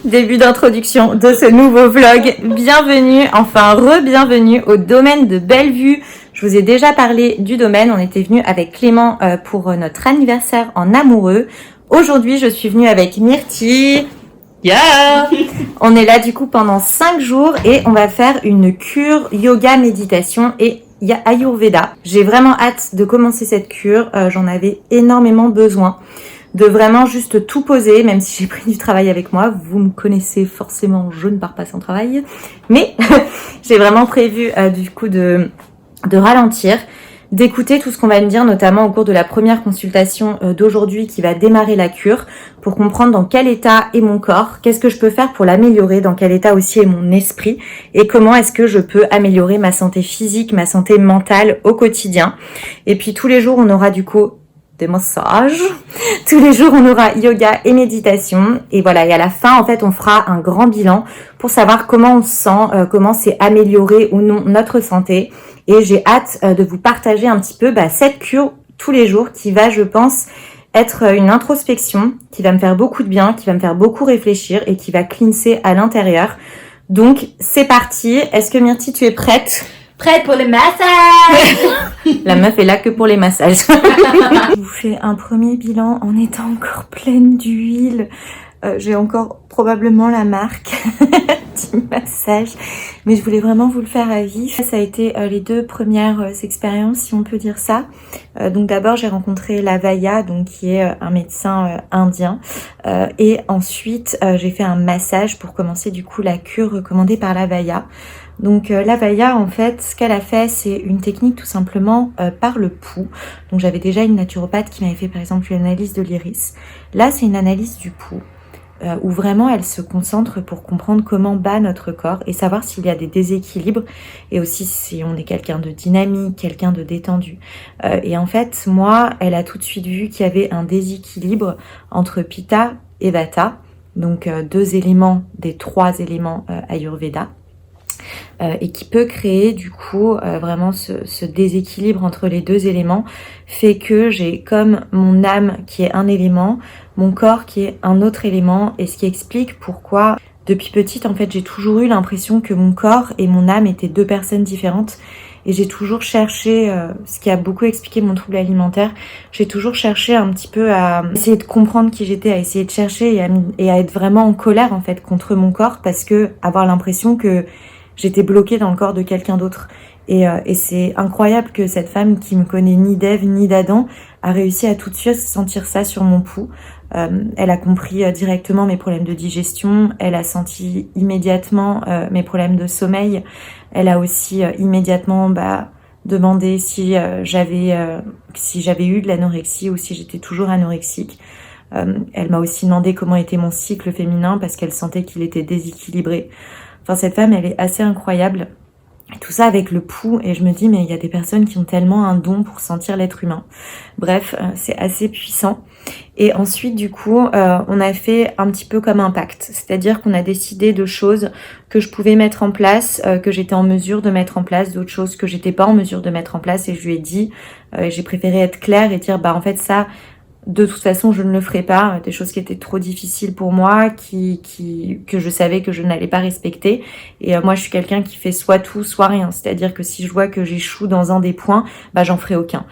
Début d'introduction de ce nouveau vlog. Bienvenue, enfin re-bienvenue au domaine de Bellevue. Je vous ai déjà parlé du domaine. On était venu avec Clément pour notre anniversaire en amoureux. Aujourd'hui, je suis venue avec Myrtille. Yeah. On est là du coup pendant 5 jours et on va faire une cure yoga méditation et Ayurveda. J'ai vraiment hâte de commencer cette cure. J'en avais énormément besoin de vraiment juste tout poser, même si j'ai pris du travail avec moi. Vous me connaissez forcément, je ne pars pas sans travail. Mais j'ai vraiment prévu du coup de ralentir, d'écouter tout ce qu'on va me dire, notamment au cours de la première consultation d'aujourd'hui qui va démarrer la cure, pour comprendre dans quel état est mon corps, qu'est-ce que je peux faire pour l'améliorer, dans quel état aussi est mon esprit, et comment est-ce que je peux améliorer ma santé physique, ma santé mentale au quotidien. Et puis tous les jours, on aura du coup des massages. Tous les jours, on aura yoga et méditation. Et voilà, et à la fin, en fait, on fera un grand bilan pour savoir comment on se sent, comment c'est amélioré ou non notre santé. Et j'ai hâte de vous partager un petit peu cette cure tous les jours qui va, je pense, être une introspection, qui va me faire beaucoup de bien, qui va me faire beaucoup réfléchir et qui va cleanser à l'intérieur. Donc, c'est parti. Est-ce que Myrtille, tu es prête ? Prête pour le massage. La meuf est là que pour les massages. Je vous fais un premier bilan en étant encore pleine d'huile. J'ai encore probablement la marque du massage, mais je voulais vraiment vous le faire à vif. Ça a été les 2 premières expériences, si on peut dire ça. Donc d'abord, j'ai rencontré Lavaya, donc qui est un médecin indien, et ensuite j'ai fait un massage pour commencer du coup la cure recommandée par Lavaya. Donc Lavaya, en fait, ce qu'elle a fait, c'est une technique tout simplement par le pouls. Donc j'avais déjà une naturopathe qui m'avait fait par exemple une analyse de l'iris. Là, c'est une analyse du pouls, où vraiment elle se concentre pour comprendre comment bat notre corps et savoir s'il y a des déséquilibres et aussi si on est quelqu'un de dynamique, quelqu'un de détendu. Et en fait, moi, elle a tout de suite vu qu'il y avait un déséquilibre entre Pitta et Vata, donc 2 éléments des 3 éléments Ayurveda. Et qui peut créer du coup vraiment ce déséquilibre entre les 2 éléments, fait que j'ai comme mon âme qui est un élément, mon corps qui est un autre élément, et ce qui explique pourquoi depuis petite en fait j'ai toujours eu l'impression que mon corps et mon âme étaient 2 personnes différentes. Et j'ai toujours cherché, ce qui a beaucoup expliqué mon trouble alimentaire, j'ai toujours cherché un petit peu à essayer de comprendre qui j'étais, à essayer de chercher et à être vraiment en colère en fait contre mon corps, parce que avoir l'impression que j'étais bloquée dans le corps de quelqu'un d'autre. Et c'est incroyable que cette femme qui me connaît ni d'Ève ni d'Adam a réussi à tout de suite sentir ça sur mon pouls. Elle a compris directement mes problèmes de digestion. Elle a senti immédiatement mes problèmes de sommeil. Elle a aussi immédiatement demandé si j'avais eu de l'anorexie ou si j'étais toujours anorexique. Elle m'a aussi demandé comment était mon cycle féminin parce qu'elle sentait qu'il était déséquilibré. Enfin, cette femme, elle est assez incroyable. Tout ça avec le pouls, et je me dis, mais il y a des personnes qui ont tellement un don pour sentir l'être humain. Bref, c'est assez puissant. Et ensuite, du coup, on a fait un petit peu comme un pacte. C'est-à-dire qu'on a décidé de choses que je pouvais mettre en place, que j'étais en mesure de mettre en place, d'autres choses que j'étais pas en mesure de mettre en place. Et je lui ai dit, j'ai préféré être claire et dire, en fait, ça, de toute façon, je ne le ferai pas. Des choses qui étaient trop difficiles pour moi, que je savais que je n'allais pas respecter. Et moi, je suis quelqu'un qui fait soit tout, soit rien. C'est-à-dire que si je vois que j'échoue dans un des points, j'en ferai aucun.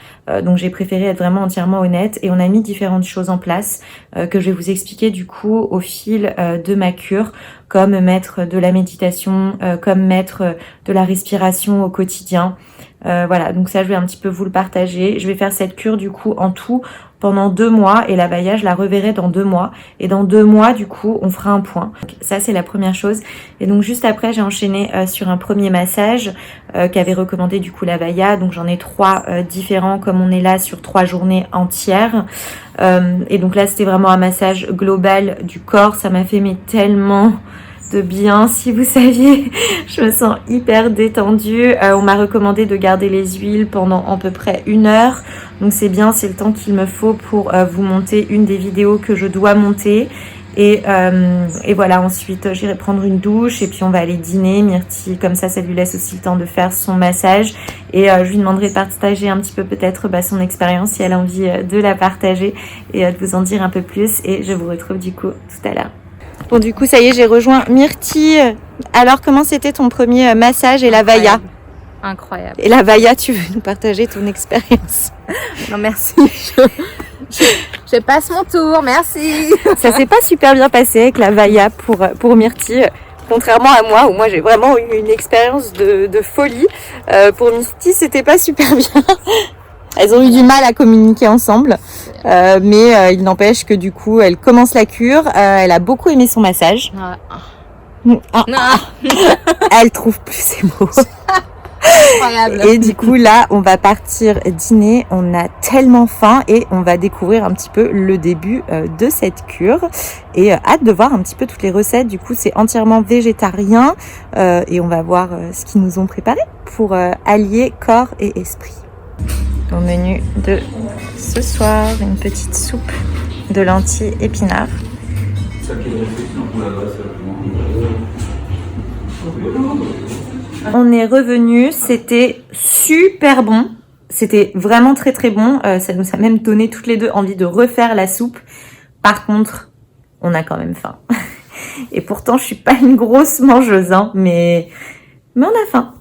Donc, j'ai préféré être vraiment entièrement honnête. Et on a mis différentes choses en place que je vais vous expliquer du coup au fil de ma cure, comme mettre de la méditation, comme mettre de la respiration au quotidien. Voilà, donc ça, je vais un petit peu vous le partager. Je vais faire cette cure du coup en tout pendant 2 mois et Lavaya, je la reverrai dans 2 mois. Et dans 2 mois, du coup, on fera un point. Donc, ça, c'est la première chose. Et donc, juste après, j'ai enchaîné sur un premier massage qu'avait recommandé du coup Lavaya. Donc, j'en ai 3 différents comme on est là sur 3 journées entières. Et donc là, c'était vraiment un massage global du corps. Ça m'a fait tellement de bien, si vous saviez. Je me sens hyper détendue. On m'a recommandé de garder les huiles pendant à peu près 1 heure. Donc c'est bien, c'est le temps qu'il me faut pour vous monter une des vidéos que je dois monter. Et voilà, ensuite j'irai prendre une douche et puis on va aller dîner. Myrtille, comme ça lui laisse aussi le temps de faire son massage. Et je lui demanderai de partager un petit peu peut-être son expérience si elle a envie de la partager et de vous en dire un peu plus. Et je vous retrouve du coup tout à l'heure. Bon, du coup, ça y est, j'ai rejoint Myrtille. Alors, comment c'était ton premier massage et la Vaya? Incroyable. Et la Vaya, tu veux nous partager ton expérience? Non, merci. Je passe mon tour, merci. Ça s'est pas super bien passé avec la Vaya pour Myrtille. Contrairement à moi, où moi j'ai vraiment eu une expérience de folie. Pour Myrtille, c'était pas super bien. Elles ont eu du mal à communiquer ensemble. Mais il n'empêche que du coup, elle commence la cure. Elle a beaucoup aimé son massage. Elle trouve plus ses mots. Incroyable. Et du coup là on va partir dîner, on a tellement faim et on va découvrir un petit peu le début de cette cure et hâte de voir un petit peu toutes les recettes. Du coup c'est entièrement végétarien et on va voir ce qu'ils nous ont préparé pour allier corps et esprit. Au menu de ce soir, une petite soupe de lentilles épinards. On est revenu, c'était super bon, c'était vraiment très très bon, ça nous a même donné toutes les deux envie de refaire la soupe. Par contre, on a quand même faim. Et pourtant, je suis pas une grosse mangeuse, hein, mais on a faim.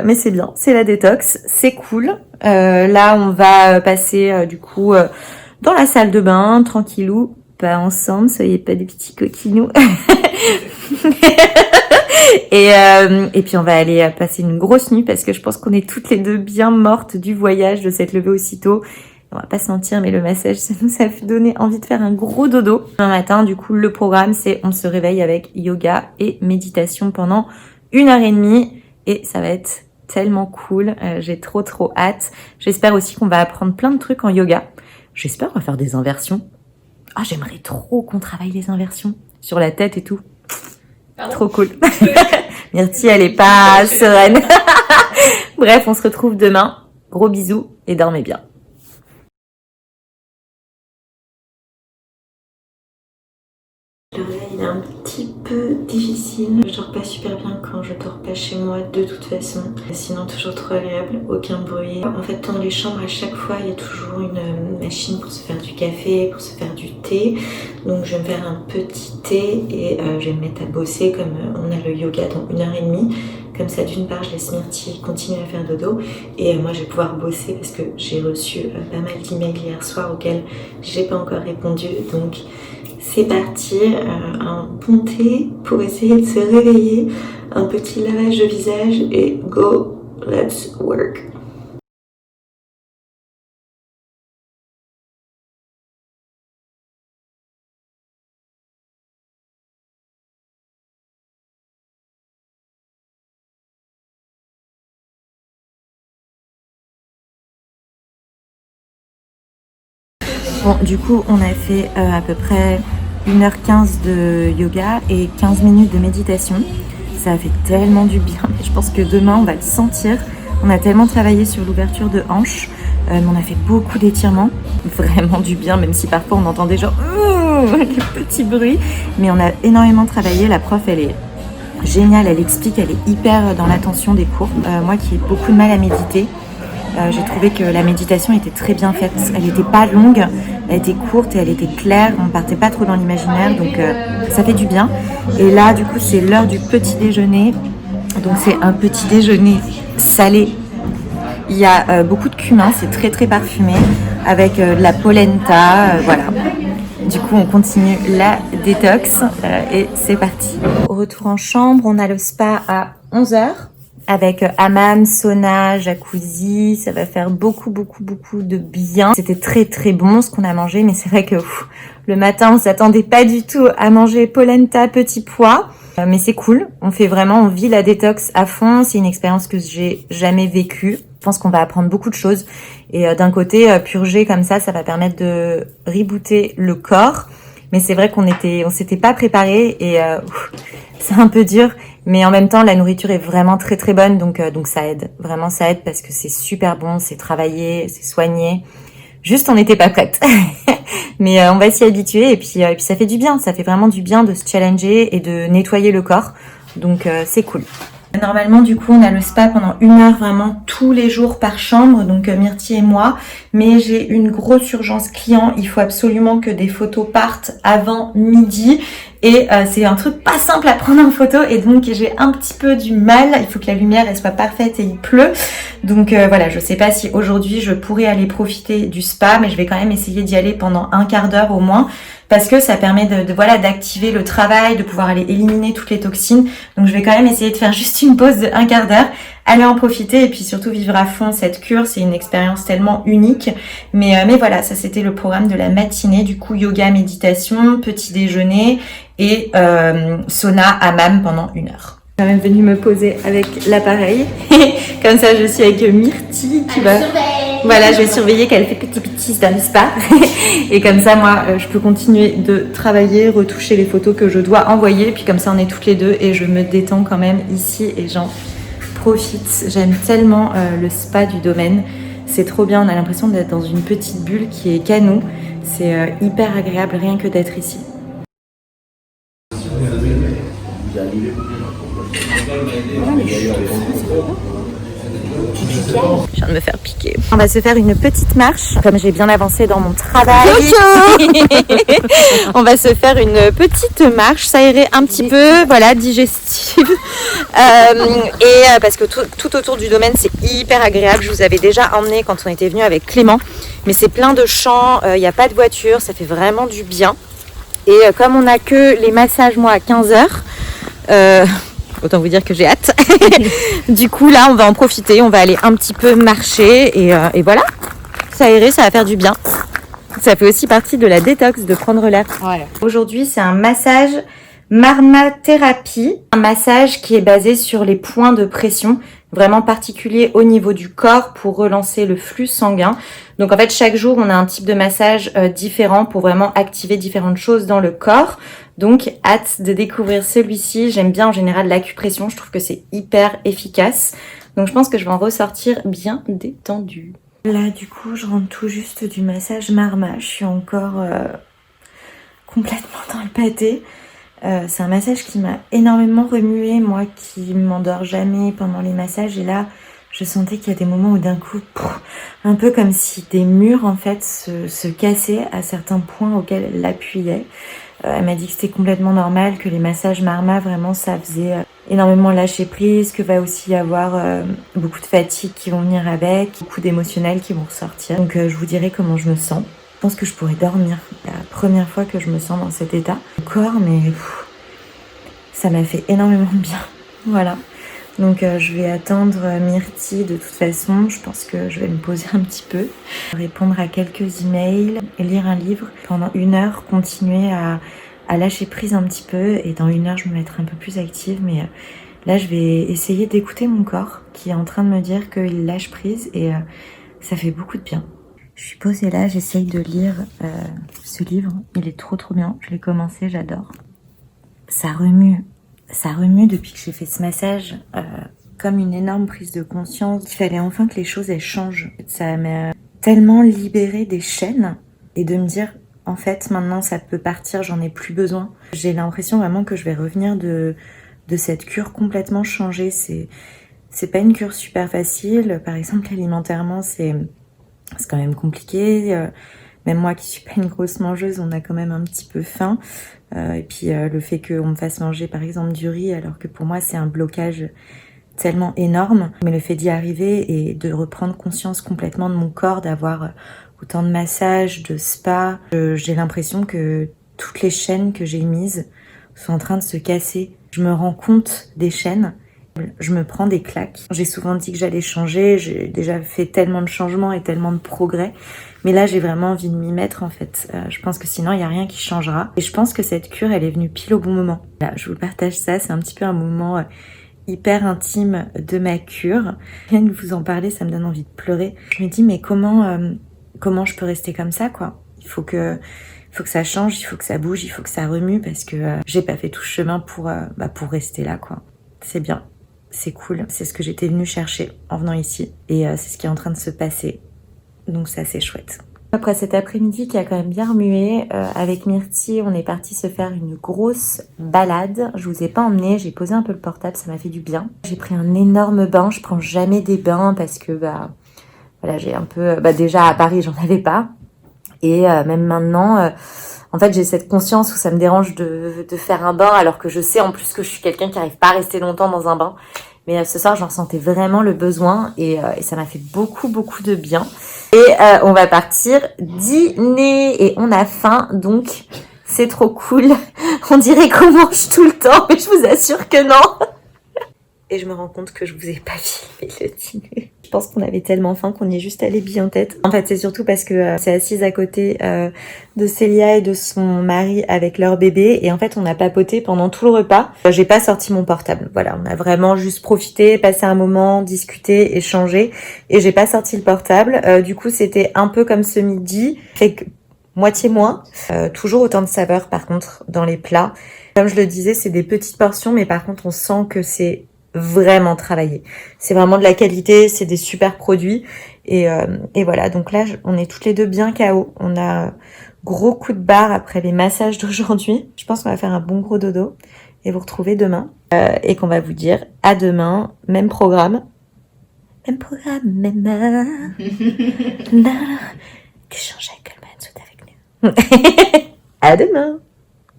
Mais c'est bien, c'est la détox, c'est cool. Là, on va passer du coup dans la salle de bain, tranquillou, pas ensemble, soyez pas des petits coquinous. Et puis on va aller passer une grosse nuit parce que je pense qu'on est toutes les deux bien mortes du voyage, de s'être levées aussitôt. On va pas se mentir, mais le massage, ça nous a donné envie de faire un gros dodo. Un matin, du coup, le programme, c'est on se réveille avec yoga et méditation pendant 1h30 et ça va être tellement cool. J'ai trop hâte. J'espère aussi qu'on va apprendre plein de trucs en yoga. J'espère qu'on va faire des inversions. Ah, j'aimerais trop qu'on travaille les inversions sur la tête et tout. Pardon. Trop cool. Myrtille, elle est pas sereine. Bref, on se retrouve demain. Gros bisous et dormez bien. Le réveil est un petit peu difficile. Je dors pas super bien quand je dors pas chez moi de toute façon. Sinon toujours trop agréable, aucun bruit. En fait dans les chambres à chaque fois il y a toujours une machine pour se faire du café, pour se faire du thé. Donc je vais me faire un petit thé et je vais me mettre à bosser comme on a le yoga dans 1h30. Comme ça d'une part je laisse Myrtille continuer à faire dodo et moi je vais pouvoir bosser parce que j'ai reçu pas mal d'emails hier soir auxquels j'ai pas encore répondu. Donc c'est parti, un bon thé pour essayer de se réveiller, un petit lavage de visage et go, let's work. Bon, du coup, on a fait à peu près 1h15 de yoga et 15 minutes de méditation. Ça a fait tellement du bien. Je pense que demain, on va le sentir. On a tellement travaillé sur l'ouverture de hanches. On a fait beaucoup d'étirements. Vraiment du bien, même si parfois on entendait genre des petits bruits. Mais on a énormément travaillé. La prof, elle est géniale. Elle explique, elle est hyper dans l'attention des cours. Moi qui ai beaucoup de mal à méditer, j'ai trouvé que la méditation était très bien faite. Elle n'était pas longue, elle était courte et elle était claire. On ne partait pas trop dans l'imaginaire, donc ça fait du bien. Et là, du coup, c'est l'heure du petit déjeuner. Donc c'est un petit déjeuner salé. Il y a beaucoup de cumin, c'est très parfumé, avec de la polenta, voilà. Du coup, on continue la détox et c'est parti. Au retour en chambre, on a le spa à 11h. Avec hammam, sauna, jacuzzi, ça va faire beaucoup de bien. C'était très bon ce qu'on a mangé, mais c'est vrai que le matin on s'attendait pas du tout à manger polenta petit pois. Mais c'est cool, on vit la détox à fond, c'est une expérience que j'ai jamais vécue. Je pense qu'on va apprendre beaucoup de choses. Et d'un côté, purger comme ça va permettre de rebooter le corps. Mais c'est vrai qu'on s'était pas préparé et c'est un peu dur. Mais en même temps, la nourriture est vraiment très bonne, donc ça aide. Vraiment, ça aide parce que c'est super bon, c'est travaillé, c'est soigné. Juste, on n'était pas prête. Mais on va s'y habituer et puis ça fait du bien. Ça fait vraiment du bien de se challenger et de nettoyer le corps. Donc c'est cool. Normalement, du coup, on a le spa pendant 1 heure vraiment tous les jours par chambre, donc Myrtille et moi. Mais j'ai une grosse urgence client. Il faut absolument que des photos partent avant midi. Et c'est un truc pas simple à prendre en photo. Et donc, j'ai un petit peu du mal. Il faut que la lumière elle soit parfaite et il pleut. Donc voilà, je sais pas si aujourd'hui je pourrais aller profiter du spa. Mais je vais quand même essayer d'y aller pendant un quart d'heure au moins. Parce que ça permet voilà, d'activer le travail, de pouvoir aller éliminer toutes les toxines. Donc je vais quand même essayer de faire juste une pause de un quart d'heure, aller en profiter et puis surtout vivre à fond cette cure. C'est une expérience tellement unique. Mais voilà, ça c'était le programme de la matinée. Du coup, yoga, méditation, petit déjeuner et sauna, hammam pendant 1 heure. Je suis quand même venue me poser avec l'appareil. Comme ça, je suis avec Myrtille qui va... Voilà, je vais surveiller qu'elle fait petit dans le spa. Et comme ça, moi, je peux continuer de travailler, retoucher les photos que je dois envoyer. Puis comme ça, on est toutes les deux et je me détends quand même ici et j'en profite. J'aime tellement le spa du domaine. C'est trop bien. On a l'impression d'être dans une petite bulle qui est canou. C'est hyper agréable rien que d'être ici. Je viens de me faire piquer. On va se faire une petite marche. Comme j'ai bien avancé dans mon travail, on va se faire une petite marche, s'aérer un petit peu, voilà, digestive. Parce que tout autour du domaine, c'est hyper agréable. Je vous avais déjà emmené quand on était venu avec Clément. Mais c'est plein de champs, il n'y a pas de voiture, ça fait vraiment du bien. Et comme on n'a que les massages, moi, à 15h, autant vous dire que j'ai hâte. Du coup, là, on va en profiter. On va aller un petit peu marcher. Et voilà, s'aérer, ça va faire du bien. Ça fait aussi partie de la détox, de prendre l'air. Ouais. Aujourd'hui, c'est un massage marmathérapie. Un massage qui est basé sur les points de pression, vraiment particulier au niveau du corps pour relancer le flux sanguin. Donc en fait, chaque jour, on a un type de massage différent pour vraiment activer différentes choses dans le corps. Donc, hâte de découvrir celui-ci. J'aime bien en général l'acupression. Je trouve que c'est hyper efficace. Donc, je pense que je vais en ressortir bien détendue. Là, du coup, je rentre tout juste du massage Marma. Je suis encore complètement dans le pâté. C'est un massage qui m'a énormément remuée. Moi qui m'endors jamais pendant les massages. Et là, je sentais qu'il y a des moments où d'un coup, un peu comme si des murs, en fait, se cassaient à certains points auxquels elle appuyait. Elle m'a dit que c'était complètement normal, que les massages Marma, vraiment, ça faisait énormément lâcher prise, que va aussi y avoir beaucoup de fatigue qui vont venir avec, beaucoup d'émotionnels qui vont ressortir. Donc je vous dirai comment je me sens. Je pense que je pourrais dormir. C'est la première fois que je me sens dans cet état. Encore, mais ça m'a fait énormément de bien. Voilà. Donc je vais attendre Myrtille de toute façon. Je pense que je vais me poser un petit peu, répondre à quelques emails, lire un livre. Pendant 1 heure, continuer à lâcher prise un petit peu. Et dans 1 heure, je me mettrai un peu plus active. Mais là, je vais essayer d'écouter mon corps qui est en train de me dire qu'il lâche prise. Et ça fait beaucoup de bien. Je suis posée là, j'essaye de lire ce livre. Il est trop bien. Je l'ai commencé, j'adore. Ça remue. Ça remue depuis que j'ai fait ce massage, comme une énorme prise de conscience. Il fallait enfin que les choses elles changent. Ça m'a tellement libérée des chaînes et de me dire, en fait, maintenant ça peut partir, j'en ai plus besoin. J'ai l'impression vraiment que je vais revenir de cette cure complètement changée. C'est pas une cure super facile. Par exemple, alimentairement, c'est quand même compliqué. Même moi qui suis pas une grosse mangeuse, on a quand même un petit peu faim. Et puis le fait qu'on me fasse manger par exemple du riz, alors que pour moi c'est un blocage tellement énorme. Mais le fait d'y arriver et de reprendre conscience complètement de mon corps, d'avoir autant de massages, de spa, j'ai l'impression que toutes les chaînes que j'ai mises sont en train de se casser. Je me rends compte des chaînes. Je me prends des claques. J'ai souvent dit que j'allais changer, j'ai déjà fait tellement de changements et tellement de progrès. Mais là, j'ai vraiment envie de m'y mettre en fait. Je pense que sinon, il n'y a rien qui changera. Et je pense que cette cure, elle est venue pile au bon moment. Là, je vous partage ça, c'est un petit peu un moment hyper intime de ma cure. Rien de vous en parler, ça me donne envie de pleurer. Je me dis, mais comment je peux rester comme ça, quoi ? Il faut que ça change, il faut que ça bouge, il faut que ça remue parce que j'ai pas fait tout ce chemin pour rester là, quoi. C'est bien. C'est cool, c'est ce que j'étais venue chercher en venant ici et c'est ce qui est en train de se passer. Donc ça c'est chouette. Après cet après-midi qui a quand même bien remué, avec Myrtille, on est parti se faire une grosse balade. Je vous ai pas emmené, j'ai posé un peu le portable, ça m'a fait du bien. J'ai pris un énorme bain, je prends jamais des bains parce que voilà, j'ai un peu... déjà à Paris, j'en avais pas. Et même maintenant, en fait, j'ai cette conscience où ça me dérange de faire un bain alors que je sais en plus que je suis quelqu'un qui n'arrive pas à rester longtemps dans un bain. Mais ce soir, j'en ressentais vraiment le besoin et ça m'a fait beaucoup de bien. Et on va partir dîner et on a faim, donc c'est trop cool. On dirait qu'on mange tout le temps, mais je vous assure que non. Et je me rends compte que je vous ai pas filmé le dîner. Je pense qu'on avait tellement faim qu'on y est juste allé bien tête. En fait, c'est surtout parce que c'est assise à côté de Célia et de son mari avec leur bébé. Et en fait, on a papoté pendant tout le repas. J'ai pas sorti mon portable. Voilà, on a vraiment juste profité, passé un moment, discuté, échangé. Et j'ai pas sorti le portable. Du coup, c'était un peu comme ce midi. Fait que moitié moins. Toujours autant de saveurs, par contre, dans les plats. Comme je le disais, c'est des petites portions, mais par contre, on sent que c'est vraiment travaillé. C'est vraiment de la qualité, c'est des super produits. Et voilà, donc là, on est toutes les deux bien KO. On a gros coup de barre après les massages d'aujourd'hui. Je pense qu'on va faire un bon gros dodo et vous retrouver demain. Et qu'on va vous dire à demain, même programme. Même programme, même heure. Que Jean-Jacques Goldman soit avec nous. À demain.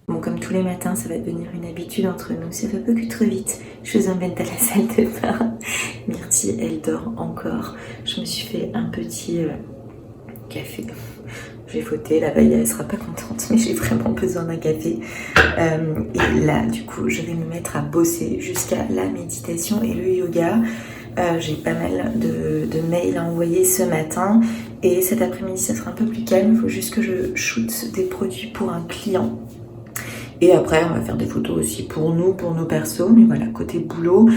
Bon, comme tous les matins, ça va devenir une habitude entre nous. Ça va beaucoup trop vite. Je vous emmène dans la salle de bain. Myrtille, elle dort encore. Je me suis fait un petit café. J'ai fauté, la veille, elle sera pas contente, mais j'ai vraiment besoin d'un café. Et là, du coup, je vais me mettre à bosser jusqu'à la méditation et le yoga. J'ai pas mal de mails à envoyer ce matin. Et cet après-midi, ça sera un peu plus calme. Il faut juste que je shoote des produits pour un client. Et après, on va faire des photos aussi pour nous, pour nos persos. Mais voilà, côté boulot.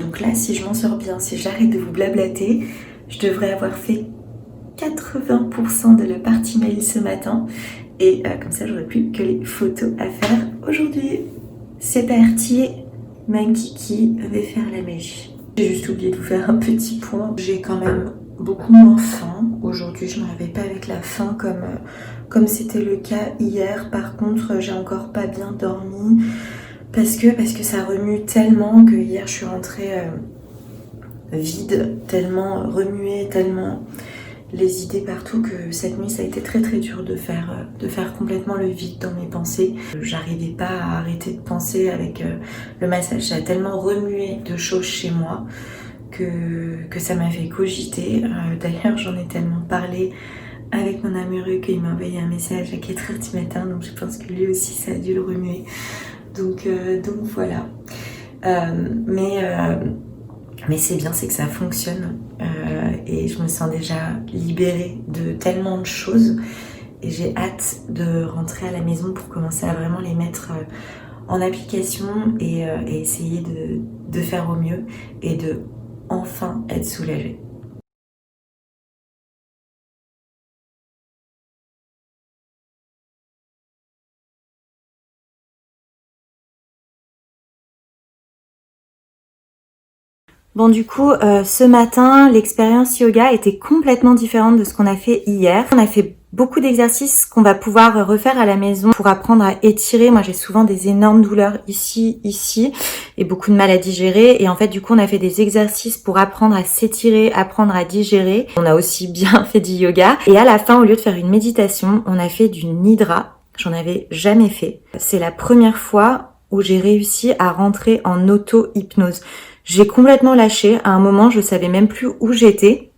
Donc là, si je m'en sors bien, si j'arrête de vous blablater, je devrais avoir fait 80% de la partie mail ce matin. Et comme ça, j'aurai plus que les photos à faire aujourd'hui. C'est parti. Ma kiki va faire la magie. J'ai juste oublié de vous faire un petit point. J'ai quand même beaucoup moins faim. Aujourd'hui, je ne me réveille pas avec la faim comme c'était le cas hier. Par contre, j'ai encore pas bien dormi parce que ça remue tellement que hier je suis rentrée vide, tellement remuée, tellement les idées partout que cette nuit ça a été très dur de faire complètement le vide dans mes pensées. J'arrivais pas à arrêter de penser avec le massage. Ça a tellement remué de choses chez moi que ça m'a fait cogiter. D'ailleurs, j'en ai tellement parlé avec mon amoureux qu'il m'a envoyé un message à 4h du matin, donc je pense que lui aussi ça a dû le remuer. Donc voilà. Mais c'est bien, c'est que ça fonctionne et je me sens déjà libérée de tellement de choses et j'ai hâte de rentrer à la maison pour commencer à vraiment les mettre en application et essayer de faire au mieux et de enfin être soulagée. Bon, du coup, ce matin, l'expérience yoga était complètement différente de ce qu'on a fait hier. On a fait beaucoup d'exercices qu'on va pouvoir refaire à la maison pour apprendre à étirer. Moi, j'ai souvent des énormes douleurs ici, et beaucoup de mal à digérer. Et en fait, du coup, on a fait des exercices pour apprendre à s'étirer, apprendre à digérer. On a aussi bien fait du yoga. Et à la fin, au lieu de faire une méditation, on a fait du nidra. J'en avais jamais fait. C'est la première fois où j'ai réussi à rentrer en auto-hypnose. J'ai complètement lâché. À un moment, je savais même plus où j'étais.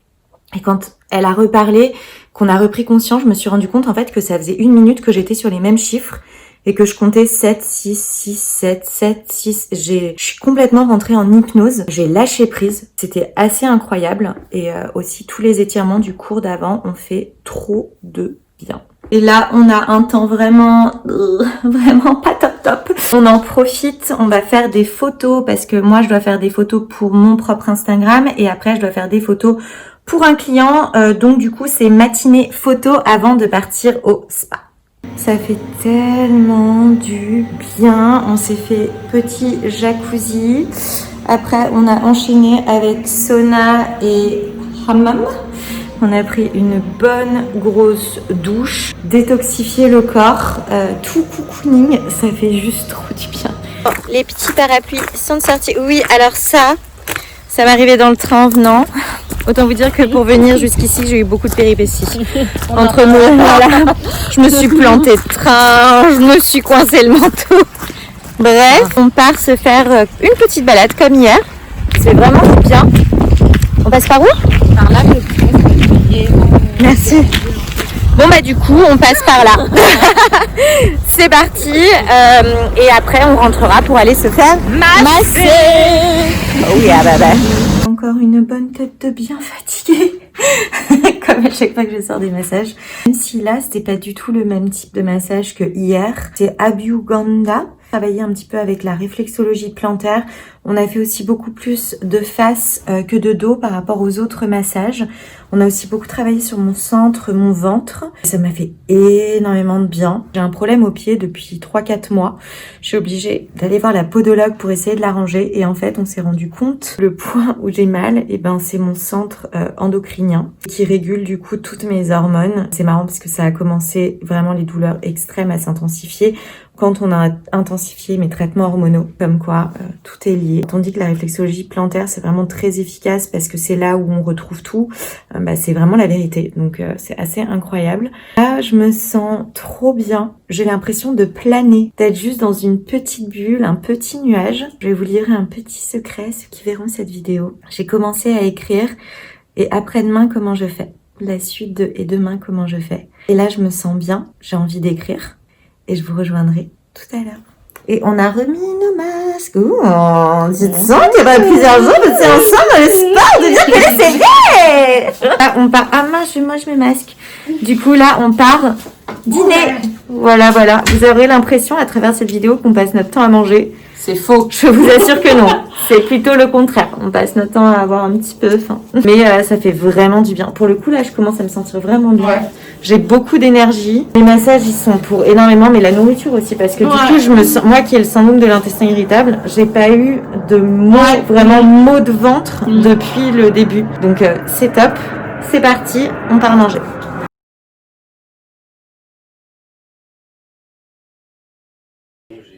Et quand elle a reparlé, qu'on a repris conscience, je me suis rendu compte en fait que ça faisait 1 minute que j'étais sur les mêmes chiffres et que je comptais 7, 6, 6, 7, 7, 6. Je suis complètement rentrée en hypnose. J'ai lâché prise. C'était assez incroyable. Et aussi, tous les étirements du cours d'avant ont fait trop de bien. Et là, on a un temps vraiment pas top. On en profite, on va faire des photos parce que moi, je dois faire des photos pour mon propre Instagram et après, je dois faire des photos pour un client. Donc, du coup, c'est matinée photo avant de partir au spa. Ça fait tellement du bien. On s'est fait petit jacuzzi. Après, on a enchaîné avec sauna et hammam. On a pris une bonne grosse douche, détoxifié le corps, tout cocooning, ça fait juste trop du bien. Bon, les petits parapluies sont sortis. Oui, alors ça m'arrivait dans le train en venant. Autant vous dire que pour venir jusqu'ici, j'ai eu beaucoup de péripéties. Entre nous, voilà, je me suis plantée de train, je me suis coincé le manteau. Bref, on part se faire une petite balade comme hier. C'est vraiment bien. On passe par où? Par là, Merci. Bon bah du coup on passe par là. C'est parti et après on rentrera pour aller se faire masser. Oh yeah, bah. Encore une bonne tête de bien fatiguée. Comme à chaque fois que je sors des massages. Même si là c'était pas du tout le même type de massage que hier. C'est Abhyugandha. Travailler un petit peu avec la réflexologie plantaire. On a fait aussi beaucoup plus de face que de dos par rapport aux autres massages. On a aussi beaucoup travaillé sur mon centre, mon ventre. Ça m'a fait énormément de bien. J'ai un problème au pied depuis 3-4 mois. Je suis obligée d'aller voir la podologue pour essayer de l'arranger. Et en fait, on s'est rendu compte, le point où j'ai mal, c'est mon centre endocrinien qui régule du coup toutes mes hormones. C'est marrant parce que ça a commencé vraiment les douleurs extrêmes à s'intensifier quand on a intensifié mes traitements hormonaux, comme quoi tout est lié. Tandis que la réflexologie plantaire, c'est vraiment très efficace parce que c'est là où on retrouve tout. C'est vraiment la vérité, donc c'est assez incroyable. Là, je me sens trop bien. J'ai l'impression de planer, d'être juste dans une petite bulle, un petit nuage. Je vais vous livrer un petit secret, ceux qui verront cette vidéo. J'ai commencé à écrire et après-demain, comment je fais? La suite de et demain, comment je fais? Et là, je me sens bien, j'ai envie d'écrire. Et je vous rejoindrai tout à l'heure. Et on a remis nos masques. Ouh, dites donc, il y a plusieurs jours, c'est ensemble dans le sport, de bien que l'essayer. Là, on part. Ah mince, moi je me masque. Du coup, là, on part dîner. Voilà. Vous aurez l'impression à travers cette vidéo qu'on passe notre temps à manger. C'est faux. Je vous assure que non. C'est plutôt le contraire. On passe notre temps à avoir un petit peu faim. Mais ça fait vraiment du bien. Pour le coup, là, je commence à me sentir vraiment bien. Ouais. J'ai beaucoup d'énergie. Les massages, ils sont pour énormément, mais la nourriture aussi. Parce que du coup, je me sens, moi qui ai le syndrome de l'intestin irritable, j'ai pas eu de vraiment maux de ventre depuis le début. Donc, c'est top. C'est parti. On part manger.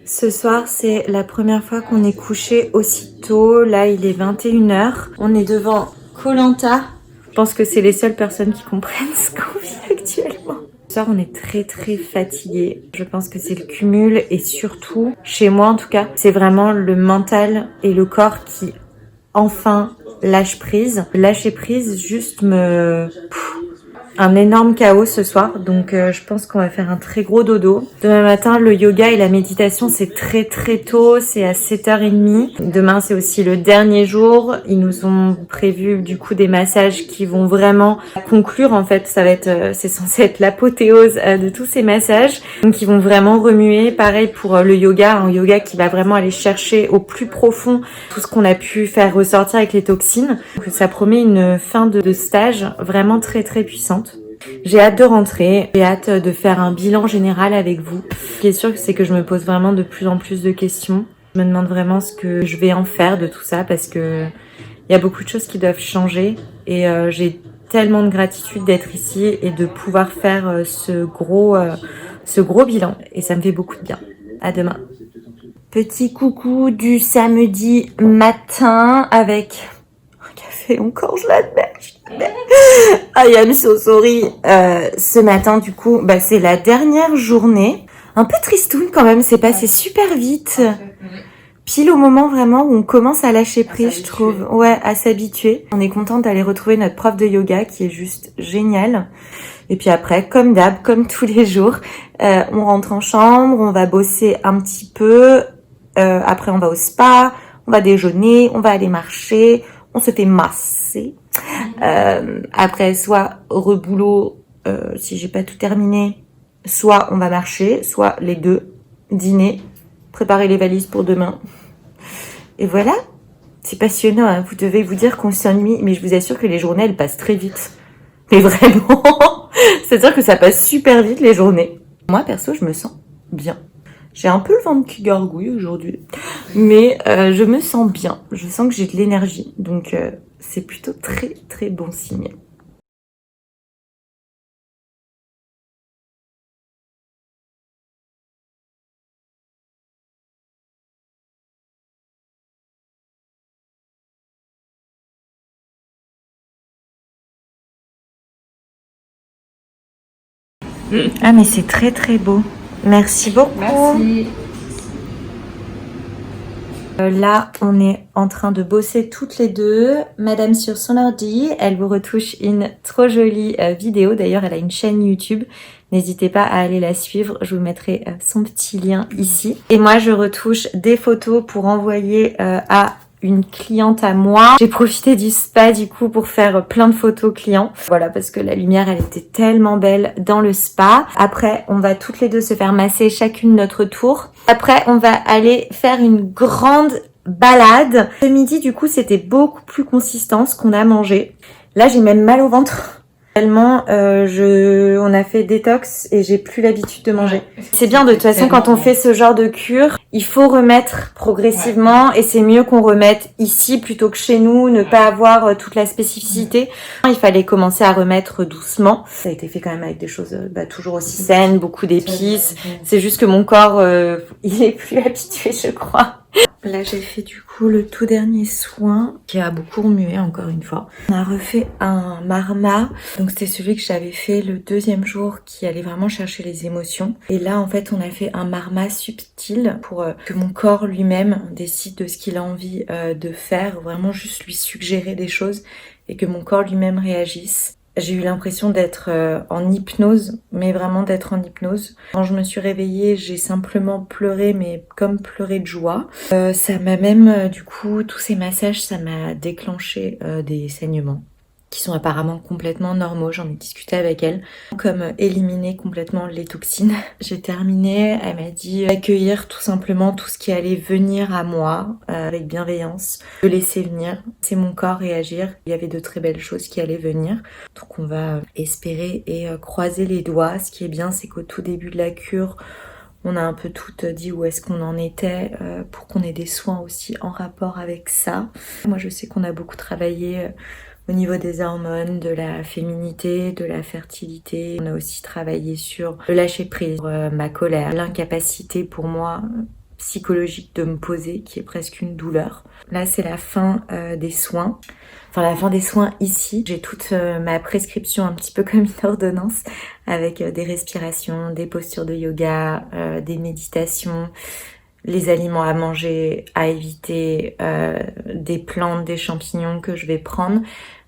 Ce soir, c'est la première fois qu'on est couché aussitôt. Là, il est 21h. On est devant Koh-Lanta. Je pense que c'est les seules personnes qui comprennent ce qu'on vit actuellement. Ce soir, on est très très fatigué. Je pense que c'est le cumul et surtout, chez moi en tout cas, c'est vraiment le mental et le corps qui enfin lâche prise. Lâcher prise juste un énorme chaos ce soir, donc je pense qu'on va faire un très gros dodo. Demain matin, le yoga et la méditation, c'est très très tôt, c'est à 7h30. Demain, c'est aussi le dernier jour. Ils nous ont prévu du coup des massages qui vont vraiment conclure, en fait, ça va être, c'est censé être l'apothéose de tous ces massages. Donc ils vont vraiment remuer, pareil pour le yoga, un yoga qui va vraiment aller chercher au plus profond tout ce qu'on a pu faire ressortir avec les toxines. Donc ça promet une fin de stage vraiment très très puissante. J'ai hâte de rentrer, j'ai hâte de faire un bilan général avec vous. Ce qui est sûr, c'est que je me pose vraiment de plus en plus de questions. Je me demande vraiment ce que je vais en faire de tout ça parce que il y a beaucoup de choses qui doivent changer et j'ai tellement de gratitude d'être ici et de pouvoir faire ce gros bilan et ça me fait beaucoup de bien. À demain. Petit coucou du samedi matin avec un café encore, je l'admets. I am so sorry. Ce matin, du coup, c'est la dernière journée. Un peu tristoun quand même, c'est passé super vite. Pile au moment vraiment où on commence à lâcher prise, je trouve. Ouais, à s'habituer. On est contente d'aller retrouver notre prof de yoga qui est juste génial. Et puis après, comme d'hab, comme tous les jours, on rentre en chambre, on va bosser un petit peu. Après, on va au spa, on va déjeuner, on va aller marcher, on se fait masser. Après, soit reboulot, si j'ai pas tout terminé, soit on va marcher, soit les deux, dîner, préparer les valises pour demain. Et voilà, c'est passionnant, hein. Vous devez vous dire qu'on s'ennuie, mais je vous assure que les journées, elles passent très vite. Mais vraiment, c'est-à-dire que ça passe super vite les journées. Moi, perso, je me sens bien. J'ai un peu le ventre qui gargouille aujourd'hui, mais je me sens bien. Je sens que j'ai de l'énergie, donc c'est plutôt très très bon signe. Ah mais c'est très très beau. Merci beaucoup. Merci. Là, on est en train de bosser toutes les deux. Madame sur son ordi, elle vous retouche une trop jolie vidéo. D'ailleurs, elle a une chaîne YouTube. N'hésitez pas à aller la suivre. Je vous mettrai son petit lien ici. Et moi, je retouche des photos pour envoyer à une cliente à moi. J'ai profité du spa du coup pour faire plein de photos clients. Voilà, parce que la lumière elle était tellement belle dans le spa. Après, on va toutes les deux se faire masser chacune notre tour. Après, on va aller faire une grande balade. Ce midi du coup, c'était beaucoup plus consistant ce qu'on a mangé. Là, j'ai même mal au ventre. Tellement on a fait détox et j'ai plus l'habitude de manger. C'est bien de toute façon quand on fait ce genre de cure, il faut remettre progressivement et c'est mieux qu'on remette ici plutôt que chez nous, ne pas avoir toute la spécificité. Il fallait commencer à remettre doucement. Ça a été fait quand même avec des choses toujours aussi saines, beaucoup d'épices. C'est juste que mon corps, il est plus habitué je crois. Là, j'ai fait du coup le tout dernier soin qui a beaucoup remué encore une fois. On a refait un marma. Donc c'était celui que j'avais fait le deuxième jour qui allait vraiment chercher les émotions. Et là, en fait, on a fait un marma subtil pour que mon corps lui-même décide de ce qu'il a envie de faire. Vraiment juste lui suggérer des choses et que mon corps lui-même réagisse. J'ai eu l'impression d'être en hypnose, mais vraiment d'être en hypnose. Quand je me suis réveillée, j'ai simplement pleuré, mais comme pleurer de joie. Ça m'a même, du coup, tous ces massages, ça m'a déclenché des saignements qui sont apparemment complètement normaux. J'en ai discuté avec elle. Comme éliminer complètement les toxines. J'ai terminé, elle m'a dit accueillir tout simplement tout ce qui allait venir à moi avec bienveillance, de laisser venir, c'est mon corps réagir. Il y avait de très belles choses qui allaient venir. Donc on va espérer et croiser les doigts. Ce qui est bien, c'est qu'au tout début de la cure, on a un peu toutes dit où est-ce qu'on en était pour qu'on ait des soins aussi en rapport avec ça. Moi je sais qu'on a beaucoup travaillé au niveau des hormones, de la féminité, de la fertilité. On a aussi travaillé sur le lâcher prise, ma colère, l'incapacité pour moi psychologique de me poser, qui est presque une douleur. Là, c'est la fin des soins. Enfin, la fin des soins ici. J'ai toute ma prescription un petit peu comme une ordonnance avec des respirations, des postures de yoga, des méditations, les aliments à manger, à éviter, des plantes, des champignons que je vais prendre.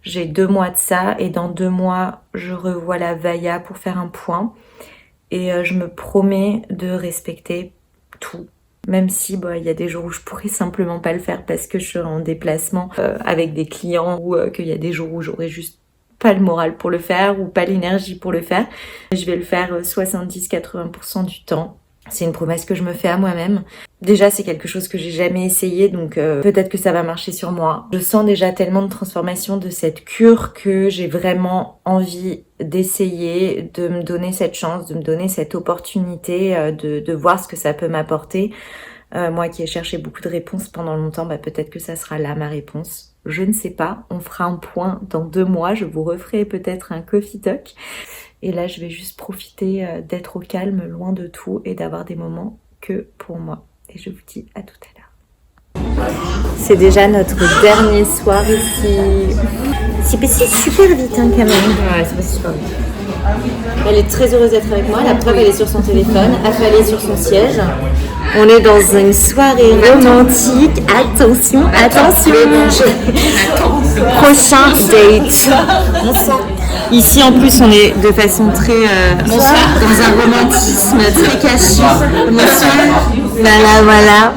J'ai 2 mois de ça et dans 2 mois, je revois la Vaya pour faire un point. Et je me promets de respecter tout. Même si il y a des jours où je pourrais simplement pas le faire parce que je serai en déplacement avec des clients ou qu'il y a des jours où j'aurais juste pas le moral pour le faire ou pas l'énergie pour le faire. Je vais le faire 70-80% du temps. C'est une promesse que je me fais à moi-même. Déjà, c'est quelque chose que j'ai jamais essayé, donc peut-être que ça va marcher sur moi. Je sens déjà tellement de transformation de cette cure que j'ai vraiment envie d'essayer, de me donner cette chance, de me donner cette opportunité de voir ce que ça peut m'apporter. Moi qui ai cherché beaucoup de réponses pendant longtemps, peut-être que ça sera là ma réponse. Je ne sais pas, on fera un point dans 2 mois, je vous referai peut-être un coffee talk. Et là, je vais juste profiter d'être au calme, loin de tout et d'avoir des moments que pour moi. Et je vous dis à tout à l'heure. C'est déjà notre dernier soir ici. C'est passé super vite quand même. Ouais, c'est passé super vite. Elle est très heureuse d'être avec moi. La preuve, elle est sur son téléphone, affalée sur son siège. On est dans une soirée romantique. Attention, attention. Prochain date. Bonsoir. Ici, en plus, on est de façon très... dans un romantisme très caché. Bonsoir. Voilà.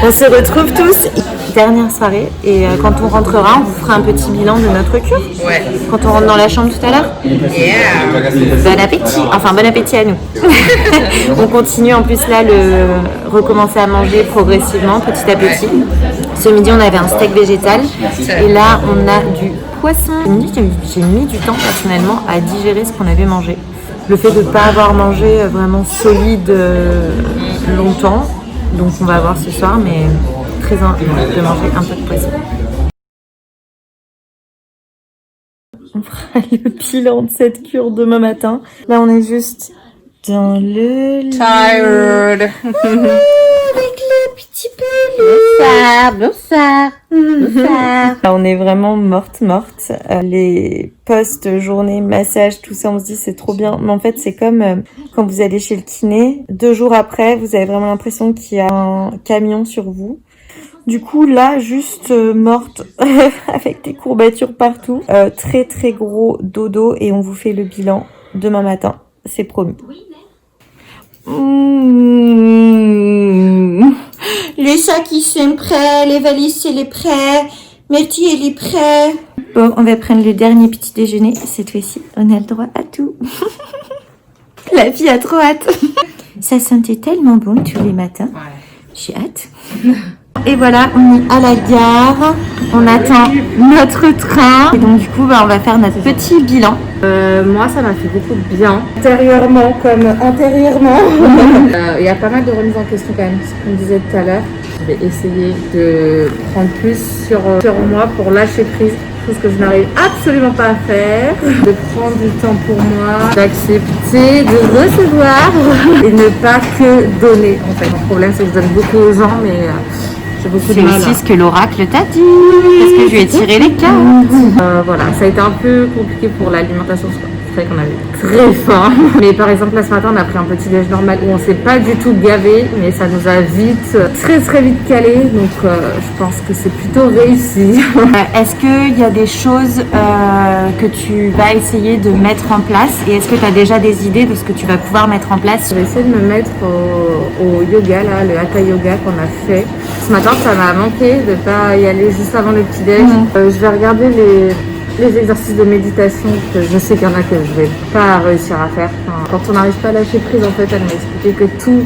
On se retrouve tous. Dernière soirée. Et quand on rentrera, on vous fera un petit bilan de notre cure. Ouais. Quand on rentre dans la chambre tout à l'heure. Yeah. Bon appétit. Enfin, bon appétit à nous. On continue en plus là, recommencer à manger progressivement, petit à petit. Ce midi, on avait un steak végétal. Et là, on a du poisson. J'ai mis du temps personnellement à digérer ce qu'on avait mangé. Le fait de ne pas avoir mangé vraiment solide longtemps. Donc on va voir ce soir, mais très envie de manger un peu de poisson. On fera le bilan de cette cure demain matin. Là, on est juste dans le lit. Tired. Avec le petit peu. Bonsoir. On est vraiment morte. Les postes, journées, massage, tout ça, on se dit c'est trop bien. Mais en fait, c'est comme quand vous allez chez le kiné. 2 jours après, vous avez vraiment l'impression qu'il y a un camion sur vous. Du coup, là, juste morte, avec des courbatures partout. Très, très gros dodo et on vous fait le bilan demain matin. C'est promis. Les sacs, ils sont prêts. Les valises, c'est les prêts. Myrtille, elle est prêt. Bon, on va prendre le dernier petit déjeuner. Cette fois-ci, on a le droit à tout. La fille a trop hâte. Ça sentait tellement bon tous les matins. J'ai hâte. Et voilà, on est à la gare, on attend notre train. Et donc du coup, on va faire notre petit bilan. Moi, ça m'a fait beaucoup de bien. Intérieurement comme intérieurement. Il y a pas mal de remises en question quand même, ce qu'on disait tout à l'heure. Je vais essayer de prendre plus sur moi pour lâcher prise. Chose que je n'arrive absolument pas à faire. De prendre du temps pour moi, d'accepter, de recevoir et ne pas que donner. En fait, le problème c'est que je donne beaucoup aux gens, mais j'ai beaucoup de mal. C'est aussi ce que l'oracle t'a dit, parce que je lui ai tiré les cartes. Voilà, ça a été un peu compliqué pour l'alimentation. C'est vrai qu'on avait très faim. Mais par exemple, là ce matin, on a pris un petit déj normal où on s'est pas du tout gavé, mais ça nous a très vite calé. Donc je pense que c'est plutôt réussi. Est-ce qu'il y a des choses que tu vas essayer de mettre en place et est-ce que tu as déjà des idées de ce que tu vas pouvoir mettre en place? Je vais essayer de me mettre au yoga, là, le hatha yoga qu'on a fait. Ce matin, ça m'a manqué de pas y aller juste avant le petit déj. Je vais regarder les exercices de méditation que je sais qu'il y en a que je vais pas réussir à faire. Enfin, quand on n'arrive pas à lâcher prise, en fait, elle m'a expliqué que tout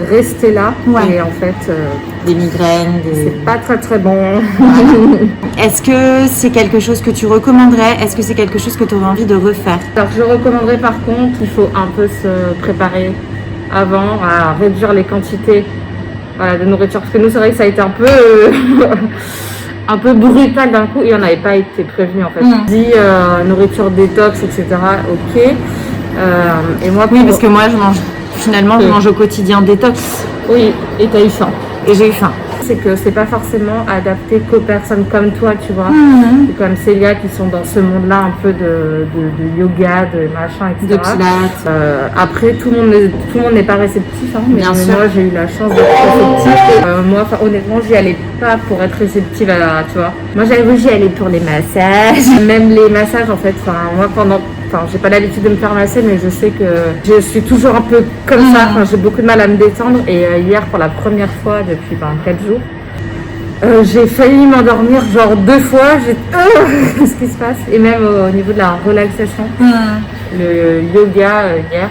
restait là. Et en fait, des migraines, c'est pas très bon. Est-ce que c'est quelque chose que tu recommanderais? Est-ce que c'est quelque chose que tu aurais envie de refaire? Alors, je recommanderais par contre, il faut un peu se préparer avant à réduire les quantités de nourriture. Parce que nous, c'est vrai que ça a été un peu... un peu brutal d'un coup et on n'avait pas été prévenu en fait. On dit nourriture détox, etc. Ok. Et moi, oui, parce que moi je mange au quotidien détox. Oui, et t'as eu faim. Et j'ai eu faim. C'est que c'est pas forcément adapté qu'aux personnes comme toi, tu vois. Comme Célia qui sont dans ce monde-là un peu de yoga, de machin, etc. De pilates. Après, tout le monde n'est pas réceptif, hein, mais Bien sûr. moi j'ai eu la chance d'être réceptive. Moi, honnêtement, j'y allais pas pour être réceptive, tu vois. Moi, j'y allais pour les massages. Même les massages, en fait. Moi, j'ai pas l'habitude de me faire masser, mais je sais que je suis toujours un peu comme ça. J'ai beaucoup de mal à me détendre. Et hier, pour la première fois depuis 4 jours, j'ai failli m'endormir genre 2 fois. Qu'est-ce qui se passe? Et même au niveau de la relaxation, le yoga hier,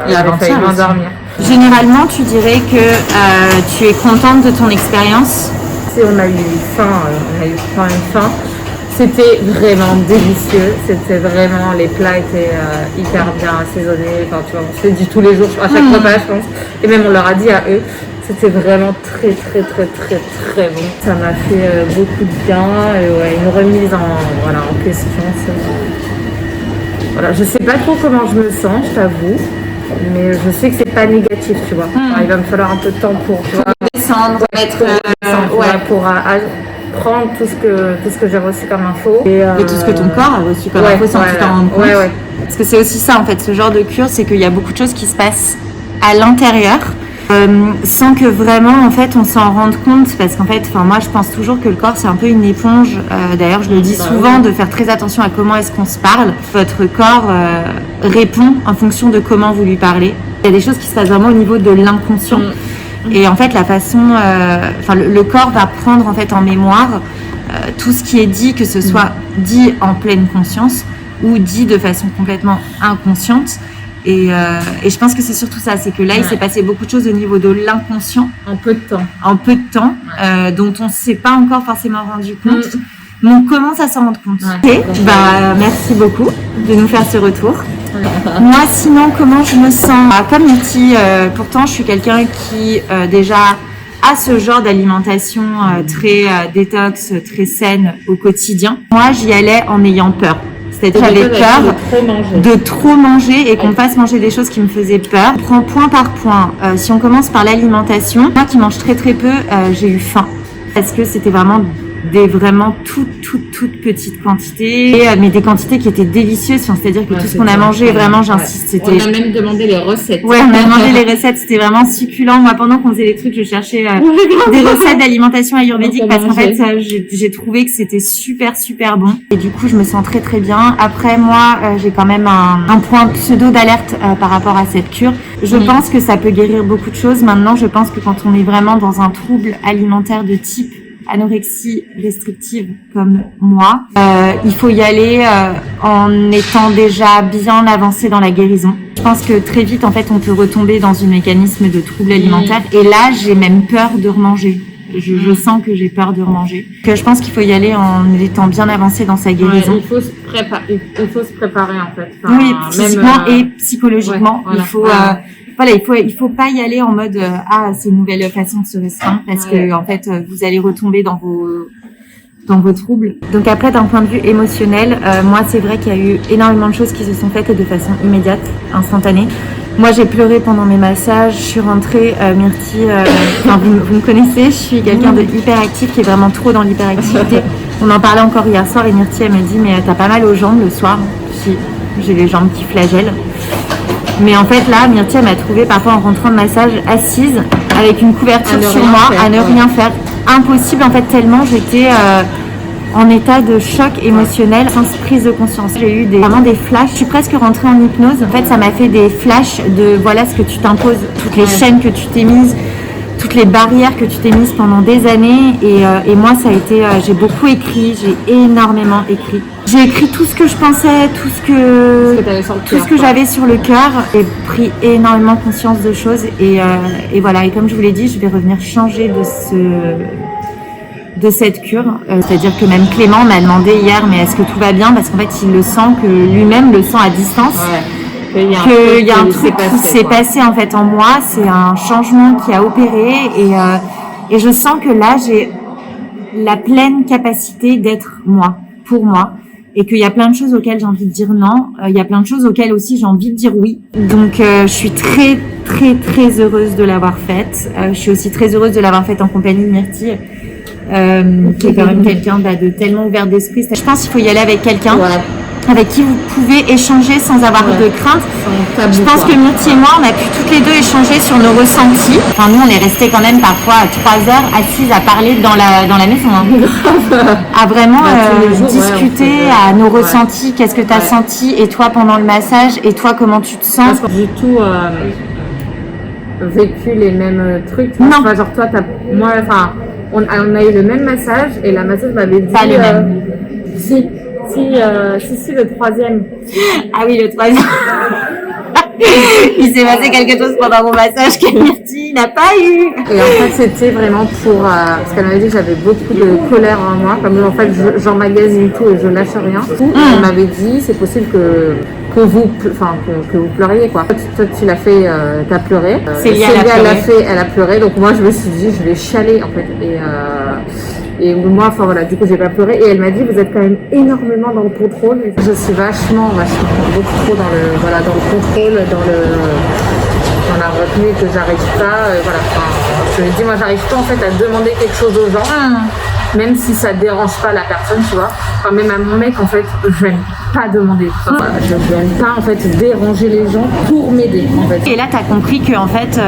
j'ai failli m'endormir. Généralement, tu dirais que tu es contente de ton expérience? On a eu faim. C'était vraiment délicieux. C'était vraiment, les plats étaient hyper bien assaisonnés. Enfin, tu vois, on se le dit tous les jours à chaque repas, je pense. Et même on leur a dit à eux. C'était vraiment très bon. Ça m'a fait beaucoup de bien. Une remise en question. Voilà, je sais pas trop comment je me sens, je t'avoue. Mais je sais que c'est pas négatif, tu vois. Il va me falloir un peu de temps pour descendre, pour prendre tout ce que j'ai reçu comme info. Et tout ce que ton corps a reçu comme info sans que tu t'en rendes compte. Parce que c'est aussi ça en fait, ce genre de cure, c'est qu'il y a beaucoup de choses qui se passent à l'intérieur sans que vraiment en fait on s'en rende compte, parce qu'en fait moi je pense toujours que le corps c'est un peu une éponge. D'ailleurs je le dis souvent, de faire très attention à comment est-ce qu'on se parle. Votre corps répond en fonction de comment vous lui parlez. Il y a des choses qui se passent vraiment au niveau de l'inconscient. Et en fait la façon, le corps va prendre en fait en mémoire tout ce qui est dit, que ce soit dit en pleine conscience ou dit de façon complètement inconsciente. Et je pense que c'est surtout ça, c'est que là il s'est passé beaucoup de choses au niveau de l'inconscient en peu de temps, dont on ne s'est pas encore forcément rendu compte, mais on commence à s'en rendre compte. Merci beaucoup de nous faire ce retour. Moi sinon, comment je me sens? Comme Niti, pourtant je suis quelqu'un qui déjà a ce genre d'alimentation très détox, très saine au quotidien. Moi j'y allais en ayant peur. C'est-à-dire que j'avais peur de trop manger et qu'on me fasse manger des choses qui me faisaient peur. On prend point par point. Si on commence par l'alimentation, moi qui mange très très peu, j'ai eu faim. Parce que c'était vraiment toutes petites quantités, mais des quantités qui étaient délicieuses. C'est-à-dire que tout ce qu'on a mangé, vraiment, j'insiste, c'était... On a même demandé les recettes. Ouais, on a demandé les recettes, c'était vraiment succulent. Moi, pendant qu'on faisait les trucs, je cherchais des recettes d'alimentation ayurvédique parce qu'en fait, j'ai trouvé que c'était super bon. Et du coup, je me sens très bien. Après, moi, j'ai quand même un point pseudo d'alerte par rapport à cette cure. Je pense que ça peut guérir beaucoup de choses. Maintenant, je pense que quand on est vraiment dans un trouble alimentaire de type anorexie restrictive comme moi, il faut y aller en étant déjà bien avancé dans la guérison. Je pense que très vite, en fait, on peut retomber dans un mécanisme de trouble alimentaire. Et là, j'ai même peur de remanger. Je sens que j'ai peur de remanger. Que je pense qu'il faut y aller en étant bien avancé dans sa guérison. Il faut se préparer en fait. Enfin, oui, physiquement et psychologiquement. Voilà. Il faut il faut pas y aller en mode c'est une nouvelle façon de se restreindre parce que en fait vous allez retomber dans vos troubles. Donc après, d'un point de vue émotionnel, moi c'est vrai qu'il y a eu énormément de choses qui se sont faites de façon immédiate, instantanée. Moi j'ai pleuré pendant mes massages, je suis rentrée, Myrtille, vous me connaissez, je suis quelqu'un de hyperactif qui est vraiment trop dans l'hyperactivité. On en parlait encore hier soir et Myrtille elle me dit mais t'as pas mal aux jambes le soir? Si, j'ai les jambes qui flagellent. Mais en fait là, Myrtille m'a trouvée parfois en rentrant de massage assise avec une couverture sur moi, à ne rien faire. Impossible en fait, tellement j'étais en état de choc émotionnel, sans prise de conscience. J'ai eu vraiment des flashs. Je suis presque rentrée en hypnose. En fait, ça m'a fait des flashs de voilà ce que tu t'imposes, toutes les chaînes que tu t'es mises, toutes les barrières que tu t'es mises pendant des années. Et moi, ça a été, j'ai beaucoup écrit, j'ai énormément écrit. J'ai écrit tout ce que je pensais, tout ce que j'avais sur le cœur. J'ai pris énormément conscience de choses et voilà. Et comme je vous l'ai dit, je vais revenir changer de cette cure. C'est-à-dire que même Clément m'a demandé hier, mais est-ce que tout va bien? Parce qu'en fait, il le sent, que lui-même le sent à distance. Ouais. Qu'il y a un truc qui s'est passé en fait en moi. C'est un changement qui a opéré et je sens que là, j'ai la pleine capacité d'être moi, pour moi. Et qu'il y a plein de choses auxquelles j'ai envie de dire non. Il y a plein de choses auxquelles aussi j'ai envie de dire oui. Donc je suis très heureuse de l'avoir faite. Je suis aussi très heureuse de l'avoir faite en compagnie de Myrtille, qui est quand même quelqu'un de tellement ouvert d'esprit. Je pense qu'il faut y aller avec quelqu'un avec qui vous pouvez échanger sans avoir de crainte. Je pense que Myrtille et moi, on a pu toutes les deux échanger sur nos ressentis. Enfin, nous, on est restés quand même parfois 3 heures assises à parler dans la maison. Hein. À vraiment discuter à nos ressentis. Qu'est-ce que tu as senti? Et toi, pendant le massage? Et toi, comment tu te sens? Parce que du tout vécu les mêmes trucs. Non. Enfin, genre toi, on a eu le même massage et la masseuse m'avait dit... Pas le même. Si, le troisième. Ah oui, le troisième. Il s'est passé quelque chose pendant mon massage que Myrtille n'a pas eu. Et en fait, c'était vraiment pour... parce qu'elle m'avait dit que j'avais beaucoup de colère en moi. Comme en fait, j'emmagasine tout et je lâche rien. Elle m'avait dit, c'est possible que vous pleuriez, quoi. Toi, tu l'as fait, t'as pleuré. Célia elle a pleuré. Donc moi, je me suis dit, je vais chialer, en fait. Et moi, enfin voilà, du coup, j'ai pas pleuré. Et elle m'a dit, vous êtes quand même énormément dans le contrôle. Et je suis vachement beaucoup trop dans le contrôle, dans la retenue, que j'arrive pas. Voilà. Enfin, je lui ai dit, moi, j'arrive pas en fait à demander quelque chose aux gens, même si ça dérange pas la personne, tu vois. Enfin, même à mon mec, en fait, je n'aime pas demander. Enfin, je n'aime pas en fait déranger les gens pour m'aider, en fait. Et là, tu as compris que en fait,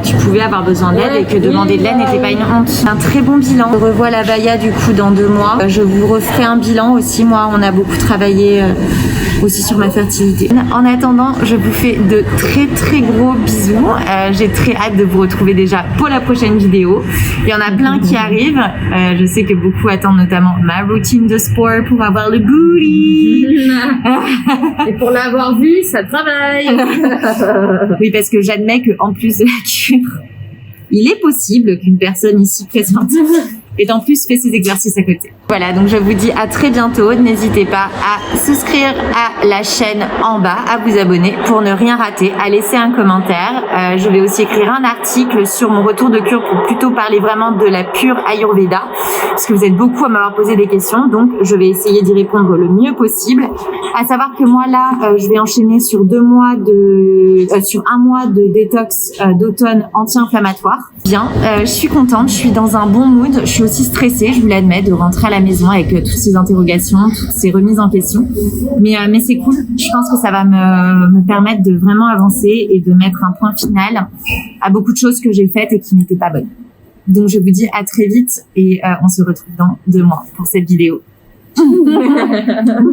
tu pouvais avoir besoin d'aide et que demander de l'aide n'était pas une honte. Un très bon bilan. Je revois la Baya du coup dans 2 mois. Je vous referai un bilan aussi. Moi, on a beaucoup travaillé aussi sur ma fertilité. En attendant, je vous fais de très gros bisous. J'ai très hâte de vous retrouver déjà pour la prochaine vidéo. Il y en a plein qui arrivent. Je sais que beaucoup attendent notamment ma routine de sport pour avoir le booty. Et pour l'avoir vu, ça travaille. Oui, parce que j'admets qu'en plus de la cure, il est possible qu'une personne ici présente ait en plus fait ses exercices à côté. Voilà, donc je vous dis à très bientôt. N'hésitez pas à souscrire à la chaîne en bas, à vous abonner pour ne rien rater, à laisser un commentaire. Je vais aussi écrire un article sur mon retour de cure pour plutôt parler vraiment de la pure Ayurveda. parce que vous êtes beaucoup à m'avoir posé des questions, donc je vais essayer d'y répondre le mieux possible. À savoir que moi là, je vais enchaîner sur sur un mois de détox d'automne anti-inflammatoire. Bien, je suis contente, je suis dans un bon mood, je suis aussi stressée, je vous l'admets, de rentrer à la maison avec toutes ces interrogations, toutes ces remises en question. Mais c'est cool, je pense que ça va me permettre de vraiment avancer et de mettre un point final à beaucoup de choses que j'ai faites et qui n'étaient pas bonnes. Donc je vous dis à très vite et on se retrouve dans 2 mois pour cette vidéo.